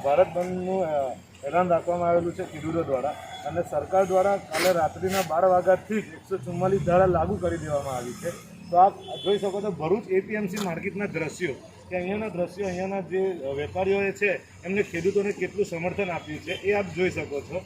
ભારત બંધનું એલાન રાખવામાં આવેલું છે ખેડૂતો દ્વારા અને સરકાર દ્વારા કાલે રાત્રિના 12 વાગ્યાથી જ 144 ધારા લાગુ કરી દેવામાં આવી છે. તો આપ જોઈ શકો છો ભરૂચ એપીએમસી માર્કેટના દ્રશ્યો કે અહીંયાના દ્રશ્યો અહીંયાના જે વેપારીઓએ છે એમને ખેડૂતોને કેટલું સમર્થન આપ્યું છે એ આપ જોઈ શકો છો.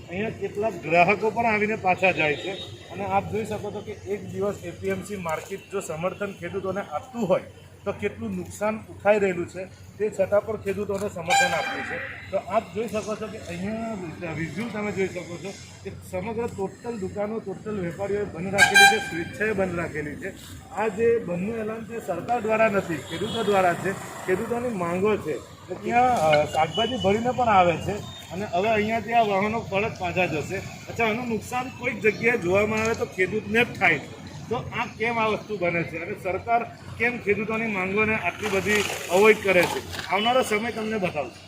અહીંયા કેટલાક ગ્રાહકો પણ આવીને પાછા જાય છે અને આપ જોઈ શકો છો કે એક દિવસ એપીએમસી માર્કેટ જો સમર્થન ખેડૂતોને આપતું હોય તો કેટલું નુકસાન ઉઠાઈ રહેલું છે તે છતાં પણ ખેડૂતોને સમર્થન આપ્યું છે. તો આપ જોઈ શકો છો કે અહીંયા વિઝ્યુઅલ તમે જોઈ શકો છો કે સમગ્ર ટોટલ દુકાનો ટોટલ વેપારીઓએ બંધ રાખેલી છે, સ્વેચ્છાએ બંધ રાખેલી છે. આ જે બંધનું એલાન છે સરકાર દ્વારા નથી, ખેડૂતો દ્વારા છે. ખેડૂતોની માંગો છે તો ત્યાં શાકભાજી ભરીને પણ આવે છે અને હવે અહીંયાથી આ વાહનો પરત પાછા જશે. અચ્છા, આનું નુકસાન કોઈક જગ્યાએ જોવામાં આવે તો ખેડૂતને જ થાય છે. તો આ કેમ આ વસ્તુ બને છે અને સરકાર કેમ ખેડૂતોની માંગોને આટલી બધી અવોઇડ કરે છે? આવનારો સમય તમને બતાવશે.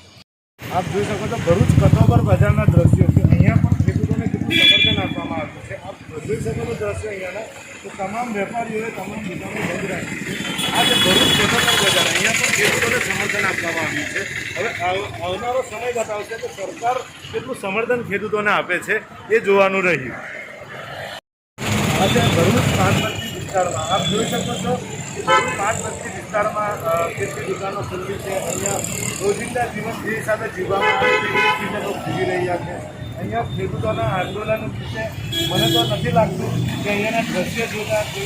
આપ જોઈ શકો છો ભરૂચ કતોબર બજારના દ્રશ્યો કે અહીંયા પણ ખેડૂતોને કેટલું સમર્થન આપવામાં આવ્યું છે. આપ જોઈ શકો છો દ્રશ્યો અહીંયાના તો તમામ વેપારીઓએ તમામ દુકાનો બંધ રાખી છે. આ જે ભરૂચ કતોબર બજાર અહીંયા પણ ખેડૂતોને સમર્થન આપવામાં આવ્યું છે. હવે આવનારો સમય બતાવશે કે સરકાર કેટલું સમર્થન ખેડૂતોને આપે છે એ જોવાનું રહ્યું. આજે ભરૂચ પાંચબસ્તી વિસ્તારમાં આપ જોઈ શકો છો કે ભરૂચ પાંચબસ્તી વિસ્તારમાં કેટલી દુકાનો ખુલ્લી છે. અહીંયા રોજિંદા જીવન જે હિસાબે જીવવામાં આવે છે એ રીતે લોકો જીવી રહ્યા છે. અહીંયા ખેડૂતોના આંદોલન વિશે મને તો નથી લાગતું કે અહીંયાના દ્રશ્ય જોતા કે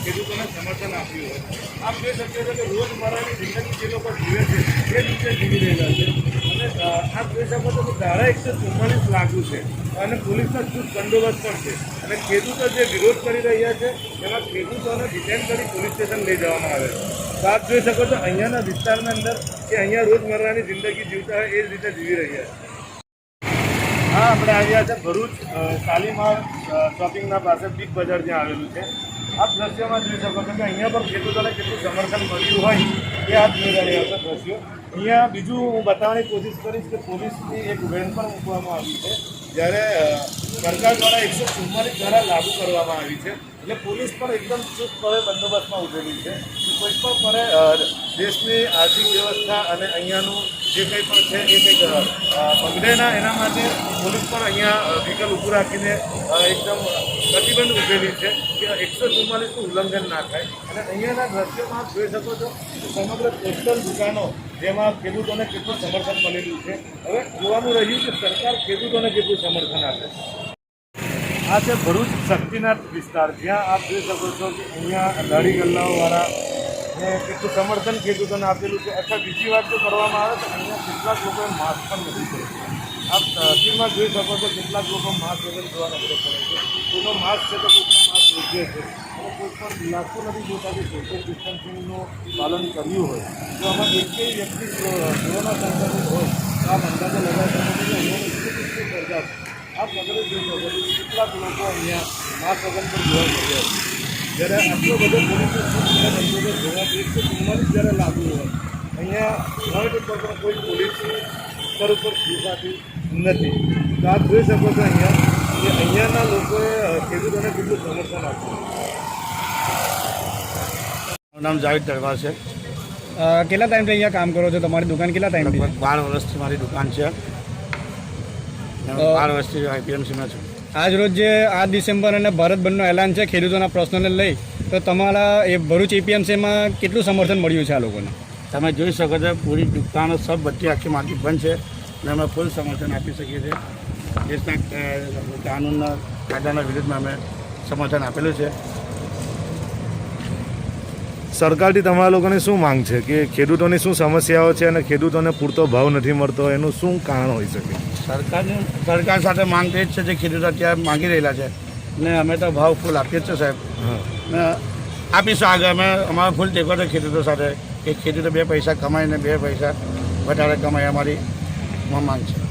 ખેડૂતોને સમર્થન આપ્યું હોય. આપ જોઈ શકીએ છો કે રોજમર્રાની જિંદગી જે લોકો જીવે છે એ રીતે જીવી રહેલા છે. અને આપ જોઈ શકો છો કે ધારા 144 લાગુ છે અને પોલીસનો ચુસ્ત બંદોબસ્ત પણ છે. અને ખેડૂતો જે વિરોધ કરી રહ્યા છે એમાં ખેડૂતોને ડિટેન કરી પોલીસ સ્ટેશન લઈ જવામાં આવે છે. તો આપ જોઈ શકો છો અહીંયાના વિસ્તારની અંદર કે અહીંયા રોજમર્રાની જિંદગી જીવતા હોય એ જ રીતે જીવી રહ્યા છે. હા, આપણે આવ્યા છે ભરૂચ શાલીમાર શોપિંગના પાસે બિગ બજાર જ્યાં આવેલું છે. આપ દ્રશ્યોમાં જોઈ શકો છો કે અહીંયા પણ ખેડૂતોને કેટલું સમર્થન મળ્યું હોય એ આપ જોઈ રહ્યા છો દ્રશ્યો. અહીંયા બીજું હું બતાવવાની કોશિશ કરીશ કે પોલીસની એક વેન પણ મૂકવામાં આવી છે. જ્યારે સરકાર દ્વારા 144 ધારા લાગુ કરવામાં આવી છે એટલે પોલીસ પણ એકદમ ચુસ્તપણે બંદોબસ્તમાં ઉભેલી છે. કોઈ પણ પણે દેશની આર્થિક વ્યવસ્થા અને અહીંયાનું જે કંઈ પણ છે એ કંઈક બગડે ના એના માટે પોલીસ પણ અહીંયા વ્હીકલ ઊભું રાખીને એકદમ પ્રતિબંધ ઉભેલી છે કે 144નું ઉલ્લંઘન ના થાય. અને અહીંયાના દ્રશ્યોમાં આપ જોઈ શકો છો કે સમગ્ર ટોટલ દુકાનો જેમાં ખેડૂતોને કેટલું સમર્થન મળેલું છે. હવે જોવાનું રહ્યું કે સરકાર ખેડૂતોને કેટલું સમર્થન આપે. આ છે ભરૂચ શક્તિનાથ વિસ્તાર જ્યાં આપ જોઈ શકો છો કે અહીંયા દાઢી ગલ્લાઓવાળા ને કેટલું સમર્થન ખેડૂતોને આપેલું છે. અથવા બીજી વાત જો કરવામાં આવે તો અહીંયા કેટલાક લોકોએ માસ્ક પણ નથી કર્યું. આપ તસવીરમાં જોઈ શકો છો કેટલાક લોકો માસ્ક વગર જોવા નજરે પડે છે. કોઈનો માસ્ક છે તો કોઈનો માસ્ક યોગ્ય છે અને કોઈ પણ લાગતું નથી જોતા કે સોશિયલ ડિસ્ટન્સિંગનું પાલન કર્યું હોય. જો આમાં એકેય વ્યક્તિ કોરોના સંક્રમિત હોય તો આપ અંદાજો લગાવી શકો છો કે અહીંયાનો કેટલી સર્જાશે. આપ નજરે જોઈ શકો છો કેટલાક લોકો અહીંયા માસ્ક વગર પણ જોવા મળ્યા છે. જ્યારે આટલો બધો પોલીસનો બંદોબસ્ત હોવાથી 144 જ્યારે લાગુ હોય અહીંયા નોટ ઉપર પણ કોઈ પોલીસની સ્તર ઉપર દેખાતી નથી. તો આપ જોઈ શકો છો અહીંયા કે અહીંયાના લોકોએ ખેડૂતોને કેટલું સમર્થન આપ્યું. મારું નામ જાવેદ દરબાર છે. કેટલા ટાઈમથી અહીંયા કામ કરો છો? તમારી દુકાન કેટલા ટાઈમથી? 12 વર્ષથી મારી દુકાન છે. 12 વર્ષથી આઈપીએમસીમાં છું. આજ રોજ જે 8 ડિસેમ્બર અને ભારત બંધનું એલાન છે ખેડૂતોના પ્રશ્નોને લઈ, તો તમારા એ ભરૂચ એપીએમસીમાં કેટલું સમર્થન મળ્યું છે આ લોકોને? તમે જોઈ શકો છો પૂરી દુકાનો સબ બધી આખી માર્કેટ બંધ છે અને અમે ફૂલ સમર્થન આપી શકીએ છીએ. દેશના કાનૂનના કાયદાના વિરુદ્ધમાં અમે સમર્થન આપેલું છે. સરકારથી તમારા લોકોની શું માંગ છે કે ખેડૂતોની શું સમસ્યાઓ છે અને ખેડૂતોને પૂરતો ભાવ નથી મળતો એનું શું કારણ હોઈ શકે? સરકાર સાથે માંગ એ જ છે જે ખેડૂતો અત્યારે માંગી રહેલા છે ને અમે તો ભાવ ફૂલ આપીએ જ છે સાહેબ. ને આપીશું આગળ. અમે અમારો ફૂલ ટેકો છે ખેડૂતો સાથે કે ખેડૂતો 2 પૈસા કમાઈને 2 પૈસા વધારે કમાય અમારી માંગ છે.